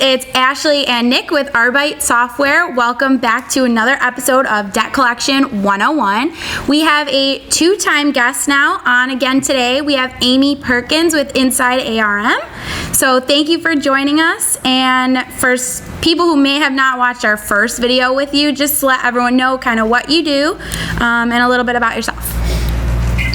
it's Ashley and Nick with Arbite Software. Welcome back to another episode of Debt Collection 101. We have a two-time guest now on again today. We have Amy Perkins with InsideARM. So thank you for joining us. And for people who may have not watched our first video with you, just to let everyone know kind of what you do and a little bit about yourself.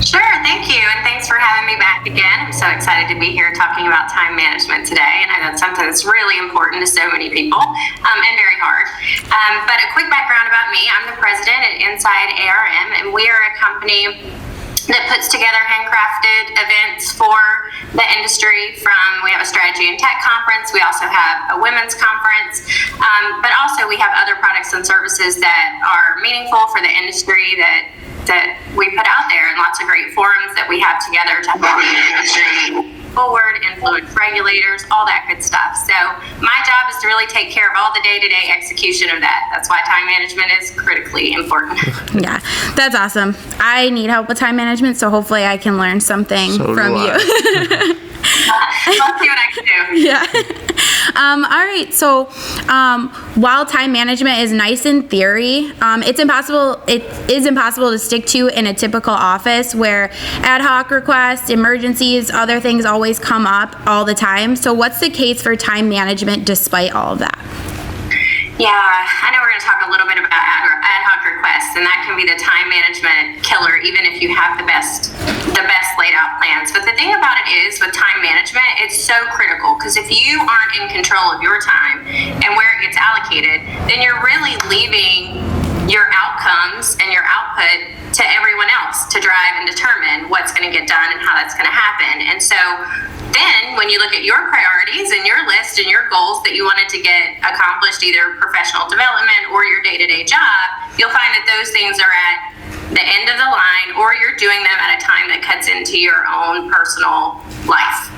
Sure, thank you, and thanks for having me back again. I'm so excited to be here talking about time management today, and I know that's something that's really important to so many people and very hard. But a quick background about me, I'm the president at InsideARM, and we are a company that puts together handcrafted events for the industry. We have a strategy and tech conference, we also have a women's conference, but also we have other products and services that are meaningful for the industry that we put out there, and lots of great forums that we have together to help the industry forward, influence regulators, all that good stuff. So my job is to really take care of all the day-to-day execution of that. That's why time management is critically important. Yeah, that's awesome. I need help with time management, so hopefully I can learn something from you. Let's see what I can do. Yeah. All right. So while time management is nice in theory, it is impossible to stick to in a typical office where ad hoc requests, emergencies, other things always come up all the time. So what's the case for time management despite all of that? Yeah, I know we're going to talk a little bit about ad hoc requests, and that can be the time management killer, even if you have the best laid out plans. But the thing about it is, with time management, it's so critical, because if you aren't in control of your time and where it gets allocated, then you're really leaving your outcomes and your output to everyone else to drive and determine what's going to get done and how that's going to happen. And so then when you look at your priorities and your list and your goals that you wanted to get accomplished, either professional development or your day-to-day job, you'll find that those things are at the end of the line, or you're doing them at a time that cuts into your own personal life.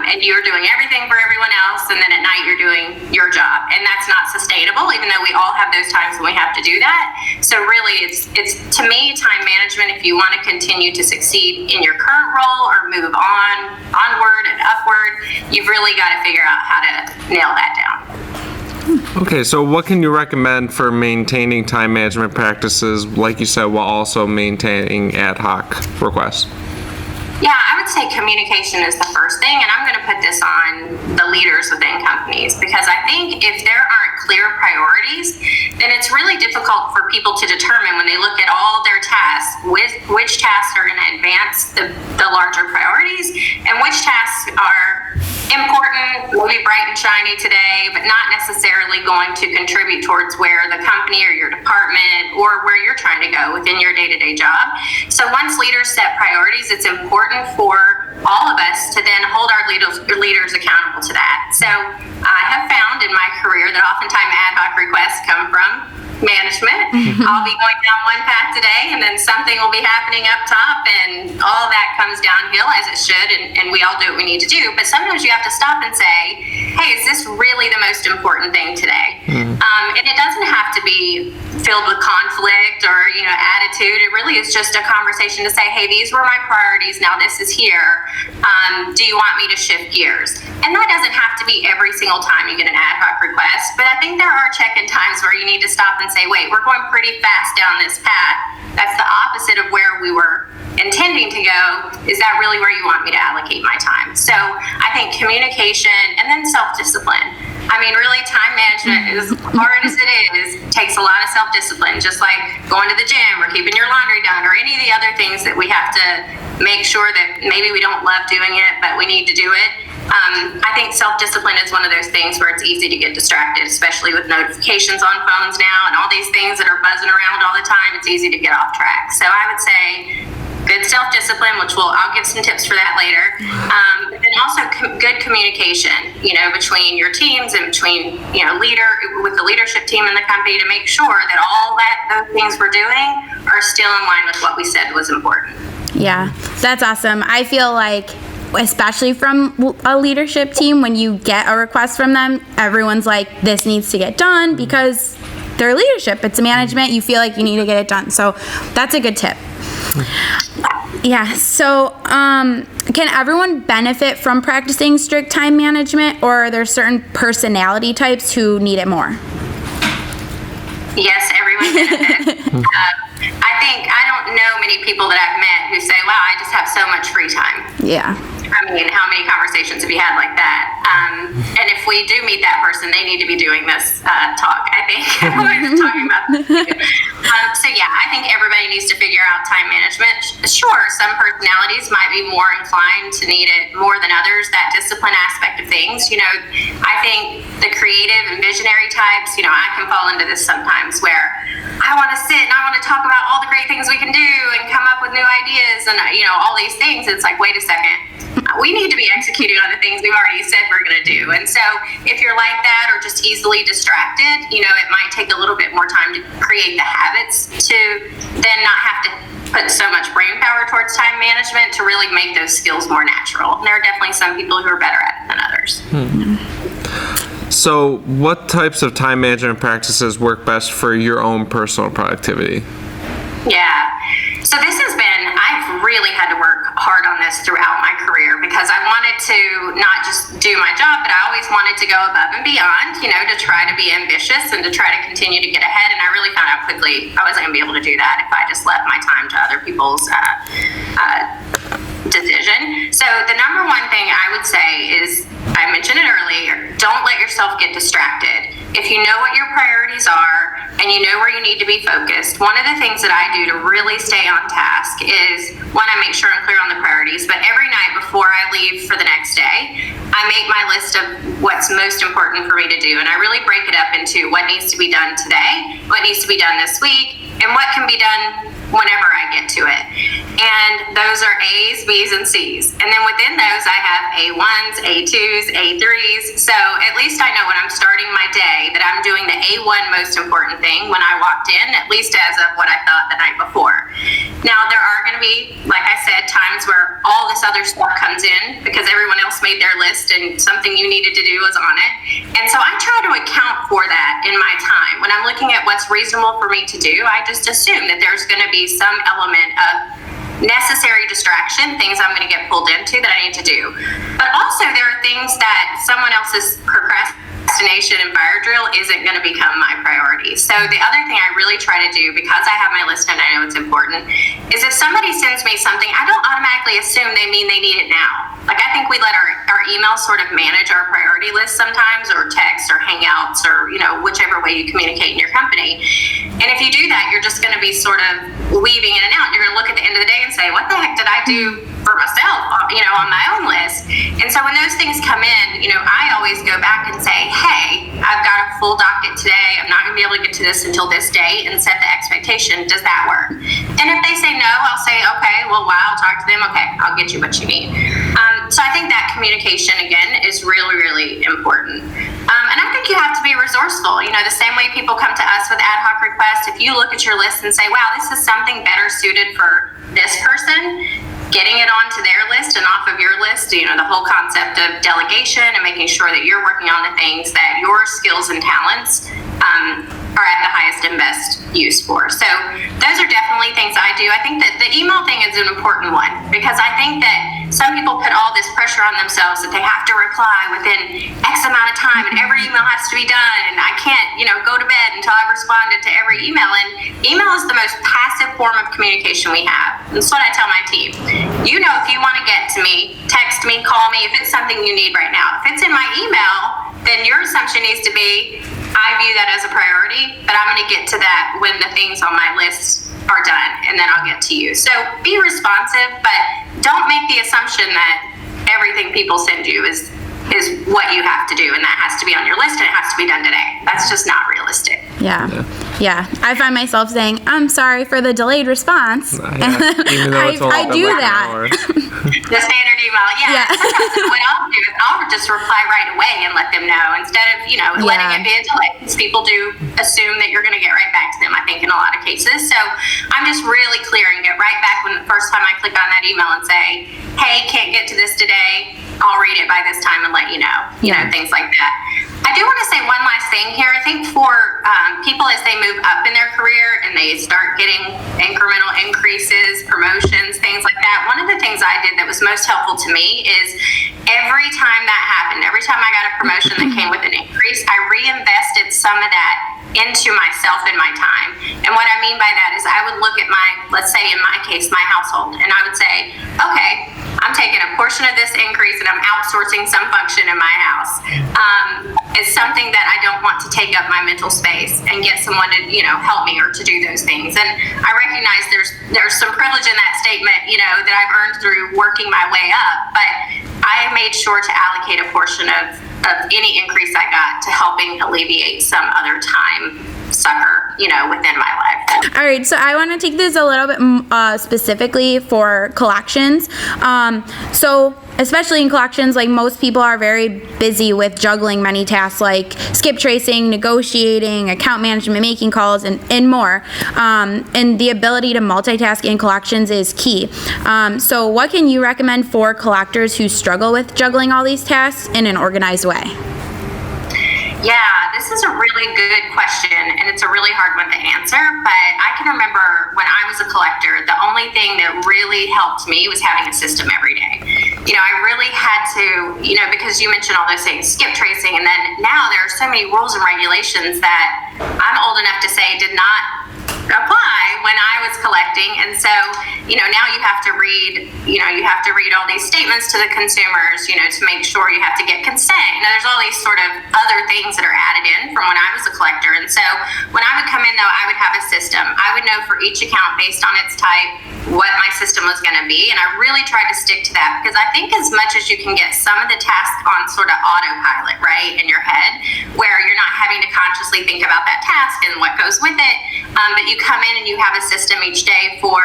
And you're doing everything for everyone else, and then at night you're doing your job. And that's not sustainable, even though we all have those times when we have to do that. So really, it's to me, time management, if you want to continue to succeed in your current role or move onward and upward, you've really got to figure out how to nail that down. Okay, so what can you recommend for maintaining time management practices, like you said, while also maintaining ad hoc requests? Yeah, I would say communication is the first thing, and I'm going to put this on the leaders within companies, because I think if there aren't clear priorities, then it's really difficult for people to determine when they look at all their tasks, which tasks are going to advance the larger priorities, and which tasks are important, will be bright and shiny today, but not necessarily going to contribute towards where the company or your department or where you're trying to go within your day-to-day job. So once leaders set priorities, it's important for all of us to then hold our leaders accountable to that. So I have found in my career that oftentimes ad hoc requests come from management. I'll be going down one path today, and then something will be happening up top, and all that comes downhill, as it should, and we all do what we need to do. But sometimes you have to stop and say, hey, is this really the most important thing today? And it doesn't have to be filled with conflict or attitude. It really is just a conversation to say, hey, these were my priorities, now this is here. Do you want me to shift gears? And that doesn't have to be every single time you get an ad hoc request, but I think there are check-in times where you need to stop and say, wait, we're going pretty fast down this path. That's the opposite of where we were intending to go. Is that really where you want me to allocate my time? So I think communication and then self-discipline. I mean, really, time management, as hard as it is, takes a lot of self-discipline, just like going to the gym or keeping your laundry done or any of the other things that we have to make sure that maybe we don't love doing it, but we need to do it. I think self-discipline is one of those things where it's easy to get distracted, especially with notifications on phones now and all these things that are buzzing around all the time. It's easy to get off track. So I would say good self-discipline, which I'll give some tips for that later. And also good communication, between your teams and between, with the leadership team in the company, to make sure that those things we're doing are still in line with what we said was important. Yeah, that's awesome. I feel like, especially from a leadership team, when you get a request from them, everyone's like, this needs to get done, because they're leadership, it's management, you feel like you need to get it done. So that's a good tip. Yeah, so can everyone benefit from practicing strict time management, or are there certain personality types who need it more? Yes, everyone benefits. I don't know many people that I've met who say, wow, I just have so much free time. Yeah. I mean, how many conversations have you had like that? And if we do meet that person, they need to be doing this talk, I think. Everyone's talking about this too. So yeah, I think everybody needs to figure out time management. Sure, some personalities might be more inclined to need it more than others, that discipline aspect of things. I think the creative and visionary types, I can fall into this sometimes where I want to sit and I want to talk about all the great things we can do and come up with new ideas and, all these things. It's like, wait a second. We need to be executing on the things we've already said we're going to do. And so if you're like that or just easily distracted, it might take a little bit more time to create the habits to then not have to put so much brain power towards time management to really make those skills more natural. And there are definitely some people who are better at it than others. So what types of time management practices work best for your own personal productivity? Yeah. So I've really had to work hard on this throughout my career because I wanted to not just do my job, but I always wanted to go above and beyond, to try to be ambitious and to try to continue to get ahead. And I really found out quickly I wasn't going to be able to do that if I just left my time to other people's decision. So the number one thing I would say is, I mentioned it earlier, don't let yourself get distracted. If you know what your priorities are and you know where you need to be focused, one of the things that I do to really stay on task is, one, I make sure I'm clear on the priorities, but every night before I leave for the next day, I make my list of what's most important for me to do. And I really break it up into what needs to be done today, what needs to be done this week, and what can be done whenever I get to it. And those are A's, B's, and C's. And then within those, I have A1s, A2s, A3s. So at least I know when I'm starting my day that I'm doing the A1 most important thing when I walked in, at least as of what I thought the night before. Now, there are going to be, like I said, times where all this other stuff comes in because everyone else made their list and something you needed to do was on it. And so I try to account for that in my time. When I'm looking at what's reasonable for me to do, I just assume that there's going to be some element of necessary distraction, things I'm going to get pulled into that I need to do. But also there are things that someone else's procrastination and fire drill isn't going to become my priority. So the other thing I really try to do, because I have my list and I know it's important, is if somebody sends me something, I don't automatically assume they mean they need it now. Like, I think we let our emails sort of manage our priority list sometimes, or text or hangouts, or whichever way you communicate in your company. And if you do that, you're just going to be sort of weaving in and out. You're going to look at the end of the day and say, what the heck did I do for myself, on my own list? And so when those things come in, I always go back and say, hey, I've got a full docket today. I'm not going to be able to get to this until this date, and set the expectation. Does that work? And if they say no, I'll say, okay, well, I'll talk to them. Okay, I'll get you what you need. So I think that communication, again, is really, really important. And I think you have to be resourceful. The same way people come to us with ad hoc requests, if you look at your list and say, wow, this is something better suited for this person, getting it onto their list and off of your list, the whole concept of delegation and making sure that you're working on the things that your skills and talents are at the highest and best use for. So those are definitely things I do. I think that the email thing is an important one, because I think that some people put all this pressure on themselves that they have to reply within X amount of time and every email has to be done, and I can't, go to bed until I've responded to every email. And email is the most passive form of communication we have. That's what I tell my team. If you want to get to me, text me, call me if it's something you need right now. If it's in my email, then your assumption needs to be, I view that as a priority, but I'm going to get to that when the things on my list are done, and then I'll get to you. So be responsive, but don't make the assumption that everything people send you is what you have to do, and that has to be on your list, and it has to be done today. That's just not realistic. Yeah. I find myself saying, I'm sorry for the delayed response. Even though it's I do that. The standard email, yeah. Sometimes what I'll do is I'll just reply right away and let them know, instead of, letting it be a delay, because people do assume that you're going to get right back to them, I think, in a lot of cases. So I'm just really clear and get right back first time I click on that email and say, hey, can't get to this today, I'll read it by this time and let you know, things like that. I do want to say one last thing here. I think for people as they move up in their career and they start getting incremental increases, promotions, things like that, one of the things I did that was most helpful to me is every time that happened, every time I got a promotion that came with an increase, I reinvested some of that into myself and my time. And what I mean by that is I would look at let's say in my case, my household, and I would say, okay, I'm taking a portion of this increase and I'm outsourcing some function in my house. It's something that I don't want to take up my mental space and get someone to, help me or to do those things. And I recognize there's some privilege in that statement, that I've earned through working my way up, but I made sure to allocate a portion of any increase I got to helping alleviate some other time sucker, within my life. All right, so I want to take this a little bit specifically for collections. So especially in collections, like most people are very busy with juggling many tasks like skip tracing, negotiating, account management, making calls, and more. And the ability to multitask in collections is key. So what can you recommend for collectors who struggle with juggling all these tasks in an organized way? Yeah, this is a really good question, and it's a really hard one to answer, but I can remember when I was a collector, the only thing that really helped me was having a system every day. I really had to, because you mentioned all those things, skip tracing, and then now there are so many rules and regulations that I'm old enough to say did not apply when I was collecting. And so, now you have to read, all these statements to the consumers, to make sure you have to get consent. There's all these sort of other things that are added in from when I was a collector. And so when I would come in, though, I would have a system. I would know for each account based on its type what my system was going to be. And I really tried to stick to that because I think as much as you can get some of the tasks on sort of autopilot, right, in your head, where you're not having to consciously think about that task and what goes with it, but you come in and you have a system each day for,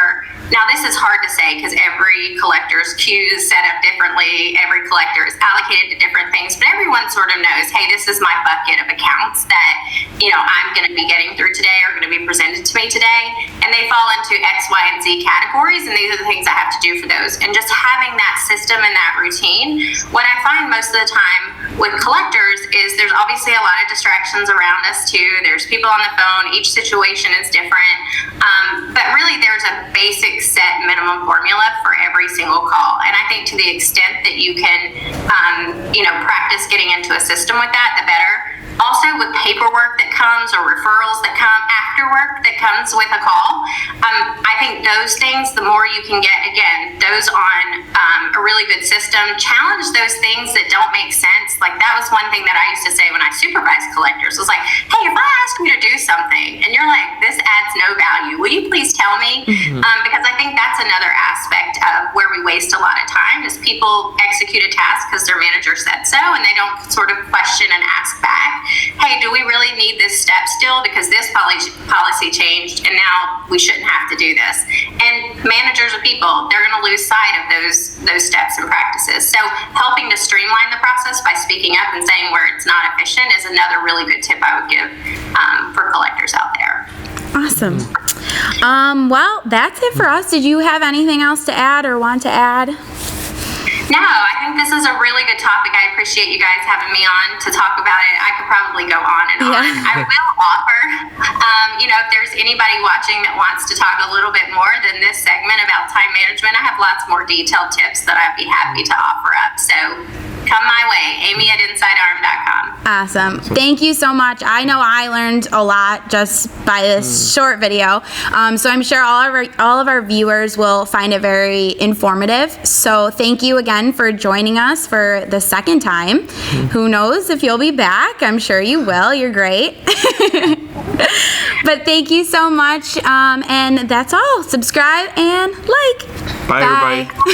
now this is hard to say because every collector's queue is set up differently, every collector is allocated to different things, but everyone sort of knows, hey, this is my bucket of accounts that, I'm going to be getting through today or going to be presented to me today, and they fall into X, Y, and Z categories, and these are the things I have to do for those. And just having that system and that routine, what I find most of the time with collectors is there's obviously a lot of distractions around us too. There's people on the phone, each situation is different, but really there's a basic set minimum formula for every single call. And I think to the extent that you can, practice getting into a system with that, the better. Also with paperwork that comes or referrals that come after work that comes with a call, I think those things, the more you can get, again, those on a really good system, challenge those things that don't make sense. Like that was one thing that I used to say when I supervised collectors was like, hey, if I ask you to do something and you're like, this adds no value, will you please tell me? Because I think that's another aspect of where we waste a lot of time is people execute a task because their manager said so and they don't sort of question and ask back, hey, do we really need this step still because this policy changed and now we shouldn't have to do this. And managers are people, they're going to lose sight of those steps and practices. So helping to streamline the process by speaking up and saying where it's not efficient is another really good tip I would give for collectors out there. Awesome. Well, that's it for us. Did you have anything else to add or want to add? No, I think this is a really good topic. I appreciate you guys having me on to talk about it. I could probably go on and on. I will offer, if there's anybody watching that wants to talk a little bit more than this segment about time management, I have lots more detailed tips that I'd be happy to offer up. So come my way, Amy@InsideARM.com. Awesome. Thank you so much. I know I learned a lot just by this short video. So I'm sure all of our viewers will find it very informative. So thank you again for joining us for the second time. Who knows if you'll be back? I'm sure you will. You're great. But thank you so much. And that's all. Subscribe and like. Bye. Everybody.